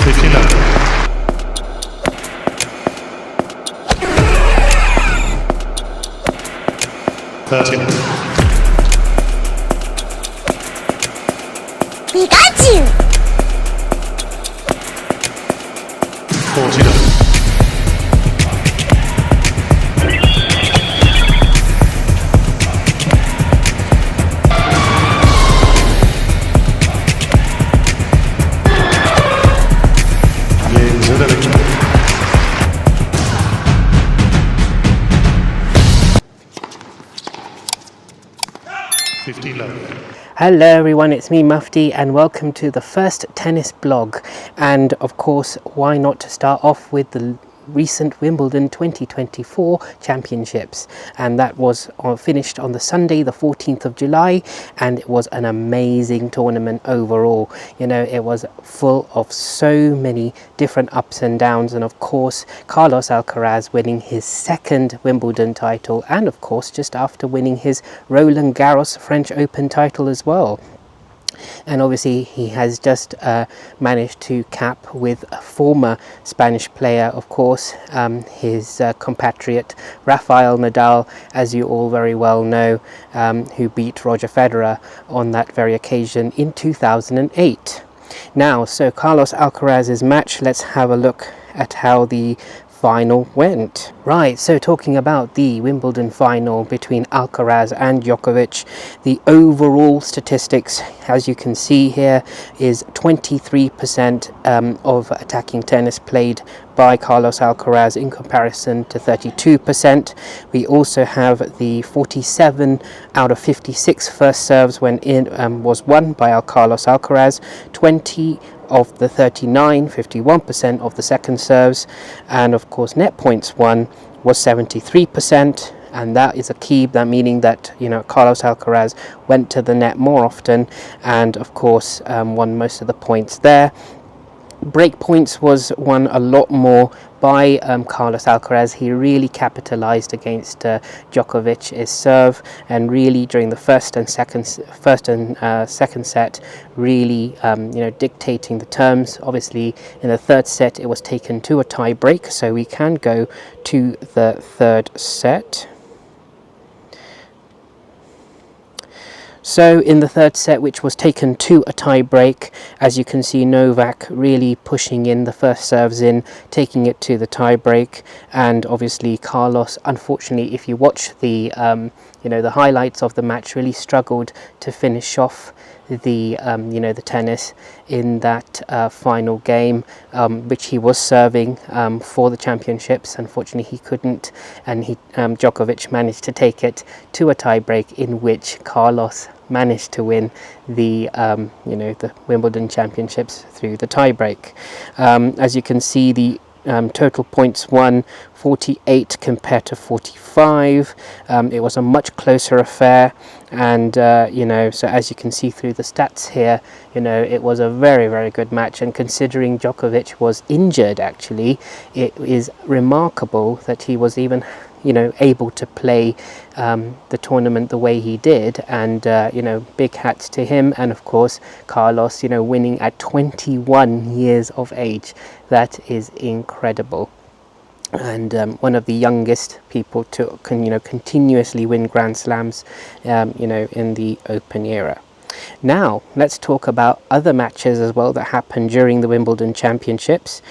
15 love. 13 love. Pikachu! 40 love. 15 love. Hello everyone, it's me Mufti and welcome to the first tennis blog. And of course, why not to start off with the recent Wimbledon 2024 championships, and that was finished on the Sunday the 14th of July, and it was an amazing tournament overall. You know, it was full of so many different ups and downs, and of course Carlos Alcaraz winning his second Wimbledon title, and of course just after winning his Roland Garros French Open title as well. And obviously he has just managed to cap with a former Spanish player, of course, his compatriot Rafael Nadal, as you all very well know, who beat Roger Federer on that very occasion in 2008. Now, so Carlos Alcaraz's match, let's have a look at how the final went. Right, so talking about the Wimbledon final between Alcaraz and Djokovic, the overall statistics, as you can see here, is 23% of attacking tennis played by Carlos Alcaraz in comparison to 32%. We also have the 47 out of 56 first serves went in was won by Carlos Alcaraz, 20 of the 39, 51% of the second serves, and of course net points won was 73%, and that is a key, that meaning that, you know, Carlos Alcaraz went to the net more often and of course won most of the points there. Break points was won a lot more by Carlos Alcaraz. He really capitalized against Djokovic's serve, and really during the first and second set, really dictating the terms. Obviously in the third set it was taken to a tie break, so we can go to the third set. So in the third set, which was taken to a tie break, as you can see Novak really pushing in the first serves in, taking it to the tie break, and obviously Carlos, unfortunately, if you watch the the highlights of the match, really struggled to finish off the the tennis in that final game, which he was serving for the championships. Unfortunately he couldn't, and Djokovic managed to take it to a tie break, in which Carlos managed to win the the Wimbledon Championships through the tie break. As you can see, the total points won 48 compared to 45. It was a much closer affair, and so as you can see through the stats here, it was a very, very good match. And considering Djokovic was injured, actually, it is remarkable that he was even able to play the tournament the way he did, and big hats to him. And of course Carlos, winning at 21 years of age, that is incredible, and one of the youngest people to continuously win Grand Slams in the Open era. Now let's talk about other matches as well that happened during the Wimbledon Championships.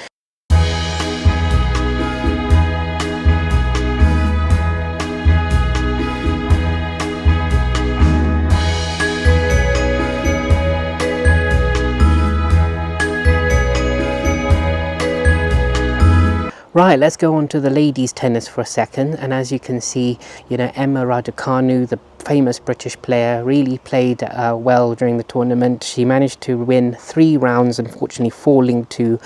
Right, let's go on to the ladies' tennis for a second. And as you can see, Emma Raducanu, the famous British player, really played well during the tournament. She managed to win 3 rounds, unfortunately falling to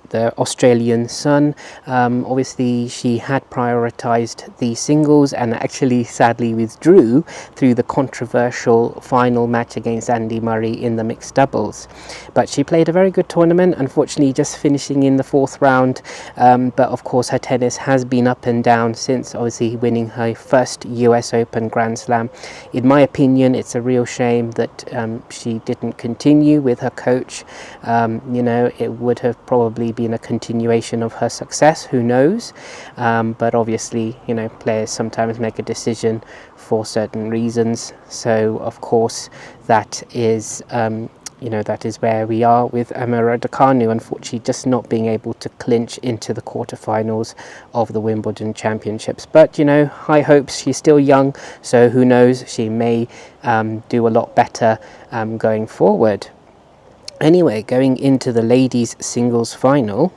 the Australian Sun. Obviously she had prioritized the singles and actually sadly withdrew through the controversial final match against Andy Murray in the mixed doubles, but she played a very good tournament, unfortunately just finishing in the 4th round. But of course her tennis has been up and down since obviously winning her first US Open Grand Slam. In my opinion, it's a real shame that she didn't continue with her coach. You know, it would have probably been a continuation of her success, who knows. But obviously, you know, players sometimes make a decision for certain reasons. So of course that is you know, that is where we are with Emma Raducanu, unfortunately just not being able to clinch into the quarterfinals of the Wimbledon Championships. But you know, high hopes, she's still young, so who knows, she may do a lot better going forward. Anyway, going into the ladies singles final.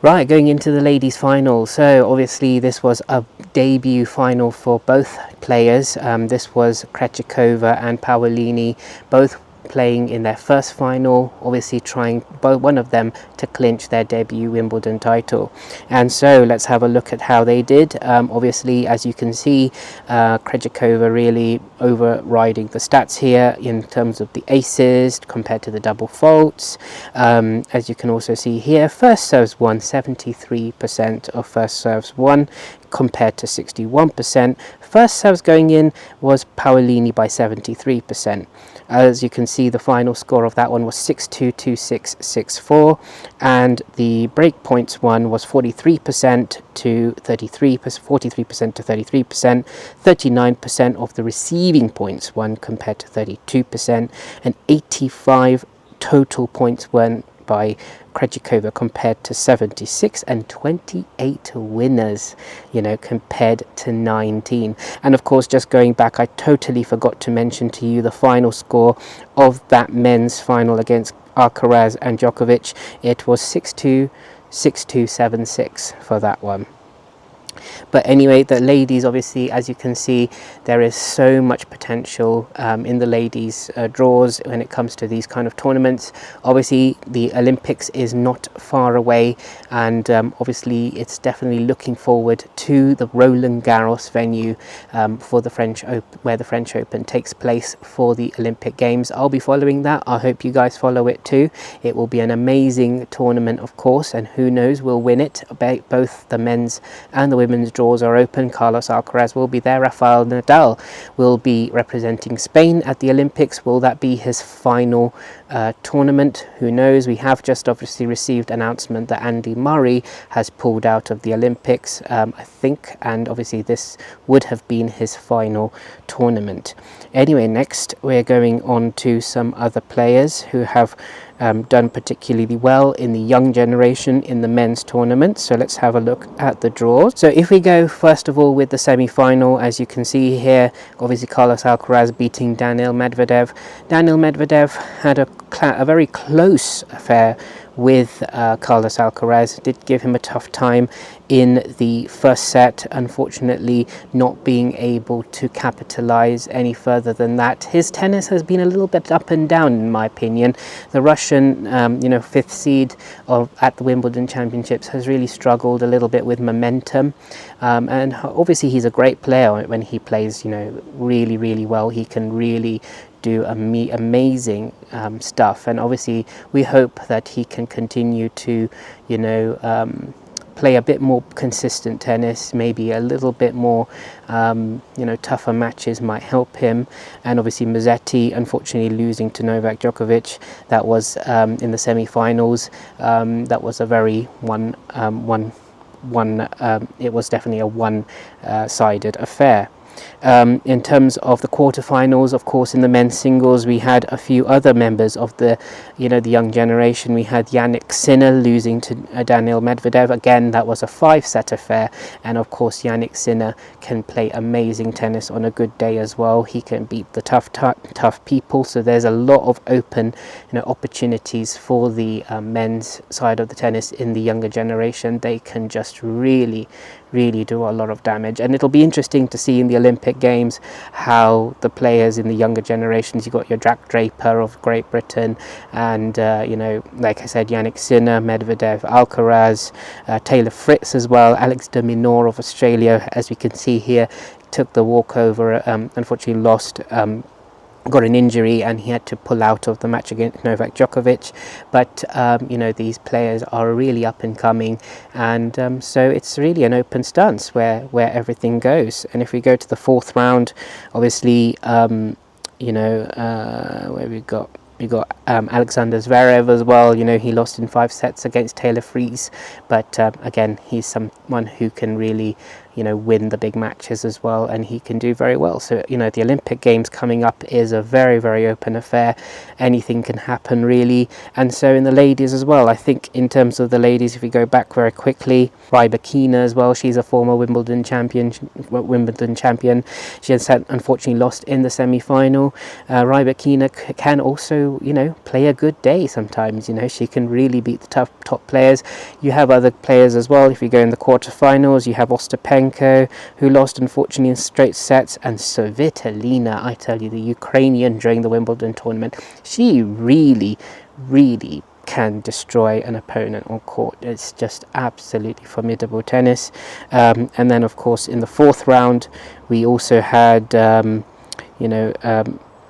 Right, going into the ladies final. So obviously this was a debut final for both players. This was Krejcikova and Paolini, both playing in their first final, obviously trying one of them to clinch their debut Wimbledon title. And so let's have a look at how they did. Obviously, as you can see, Krejcikova really overriding the stats here in terms of the aces compared to the double faults. As you can also see here, first serves won, 73% of first serves won compared to 61%. First serves going in was Paolini by 73%. As you can see, the final score of that one was 6-2, 2-6, 6-4, and the break points one was 43% to 33%, 43% to 33%, 39% of the receiving points won compared to 32%, and 85 total points won by Krejcikova compared to 76, and 28 winners, you know, compared to 19. And of course, just going back, I totally forgot to mention to you the final score of that men's final against Alcaraz and Djokovic. It was 6-2, 6-2, 7-6 for that one. But anyway, the ladies, obviously, as you can see, there is so much potential in the ladies draws when it comes to these kind of tournaments. Obviously the Olympics is not far away, and obviously it's definitely looking forward to the Roland Garros venue for the French Open, where the French Open takes place for the Olympic Games. I'll be following that. I hope you guys follow it too. It will be an amazing tournament, of course, and who knows, we'll win it. Both the men's and the women's draws are open. Carlos Alcaraz will be there. Rafael Nadal will be representing Spain at the Olympics. Will that be his final tournament? Who knows? We have just obviously received announcement that Andy Murray has pulled out of the Olympics, I think, and obviously this would have been his final tournament. Anyway, next we're going on to some other players who have done particularly well in the young generation in the men's tournament. So let's have a look at the draws. So if we go first of all with the semi-final, as you can see here, obviously Carlos Alcaraz beating Daniil Medvedev. Daniil Medvedev had a very close affair with Carlos Alcaraz. Did give him a tough time in the first set, unfortunately not being able to capitalize any further than that. His tennis has been a little bit up and down, in my opinion. The Russian fifth seed at the Wimbledon Championships has really struggled a little bit with momentum, and obviously he's a great player when he plays, really, really well. He can really do amazing stuff, and obviously we hope that he can continue to play a bit more consistent tennis, maybe a little bit more tougher matches might help him. And obviously Musetti unfortunately losing to Novak Djokovic, that was in the semi-finals. That was a very it was definitely a one-sided affair. In terms of the quarterfinals, of course, in the men's singles, we had a few other members of the young generation. We had Jannik Sinner losing to Daniil Medvedev. Again, that was a 5-set affair, and of course Jannik Sinner can play amazing tennis on a good day as well. He can beat the tough people, so there's a lot of open opportunities for the men's side of the tennis in the younger generation. They can just really really do a lot of damage. And it'll be interesting to see in the Olympic Games how the players in the younger generations, you've got your Jack Draper of Great Britain, and you know, like I said, Yannick Sinner, Medvedev, Alcaraz, Taylor Fritz as well, Alex de Minaur of Australia, as we can see here, took the walkover, unfortunately lost, got an injury, and he had to pull out of the match against Novak Djokovic. But you know, these players are really up and coming, and so it's really an open stance where everything goes. And if we go to the fourth round, obviously you know, where we got Alexander Zverev as well. You know, he lost in 5 sets against Taylor Fritz, but again, he's someone who can really, you know, win the big matches as well, and he can do very well. So, you know, the Olympic Games coming up is a very, very open affair. Anything can happen, really. And so in the ladies as well, I think in terms of the ladies, if we go back very quickly, Rybakina as well, she's a former Wimbledon champion. She has unfortunately lost in the semi-final. Rybakina can also, you know, play a good day sometimes. You know, she can really beat the top players. You have other players as well. If you go in the quarterfinals, you have Ostapenko, who lost unfortunately in straight sets, and Svitolina, I tell you, the Ukrainian during the Wimbledon tournament, she really can destroy an opponent on court. It's just absolutely formidable tennis. And then of course in the fourth round we also had you know,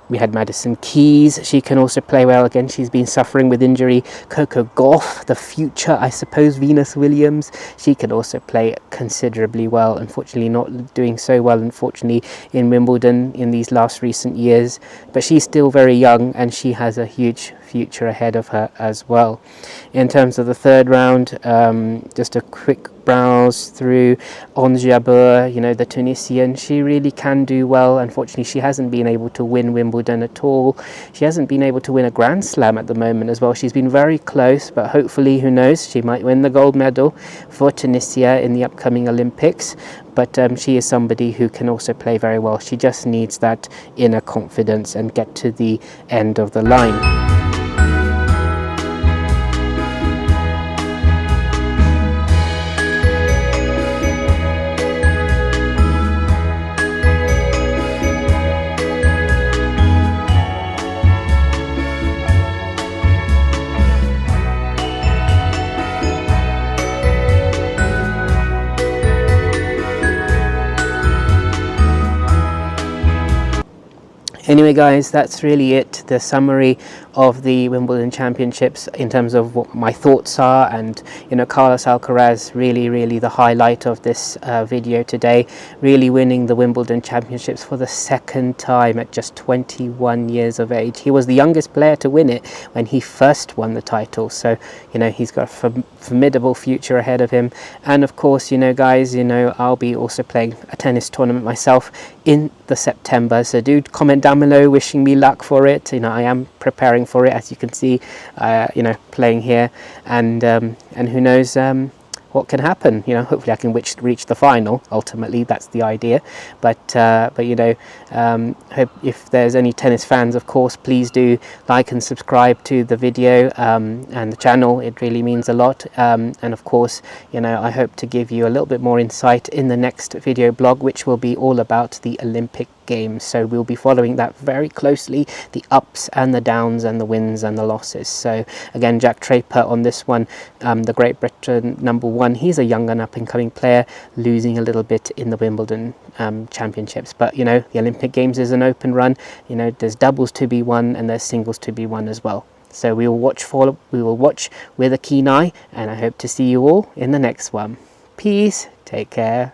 we had Madison Keys. She can also play well. Again, she's been suffering with injury. Coco Gauff, the future, I suppose, Venus Williams, she can also play considerably well. Unfortunately, not doing so well, unfortunately, in Wimbledon in these last recent years. But she's still very young, and she has a huge future ahead of her as well. In terms of the third round, just a quick browse through Ons Jabeur, you know, the Tunisian. She really can do well. Unfortunately, she hasn't been able to win Wimbledon at all. She hasn't been able to win a Grand Slam at the moment as well. She's been very close, but hopefully, who knows, she might win the gold medal for Tunisia in the upcoming Olympics. But she is somebody who can also play very well. She just needs that inner confidence and get to the end of the line. Anyway guys, that's really it, the summary of the Wimbledon Championships in terms of what my thoughts are. And you know, Carlos Alcaraz, really the highlight of this video today, really winning the Wimbledon Championships for the second time at just 21 years of age. He was the youngest player to win it when he first won the title, so you know, he's got a formidable future ahead of him. And of course, you know guys, you know, I'll be also playing a tennis tournament myself in the September, so do comment down below wishing me luck for it. You know, I am preparing for it, as you can see, you know, playing here, and who knows what can happen. You know, hopefully I can reach the final. Ultimately, that's the idea. But you know, hope if there's any tennis fans, of course, please do like and subscribe to the video and the channel. It really means a lot. And of course, you know, I hope to give you a little bit more insight in the next video blog, which will be all about the Olympic Games. So we'll be following that very closely, the ups and the downs and the wins and the losses. So again, Jack Draper on this one, the Great Britain #1, he's a young and up and coming player, losing a little bit in the Wimbledon Championships. But you know, the Olympic Games is an open run. You know, there's doubles to be won and there's singles to be won as well. So we will watch with a keen eye, and I hope to see you all in the next one. Peace, take care.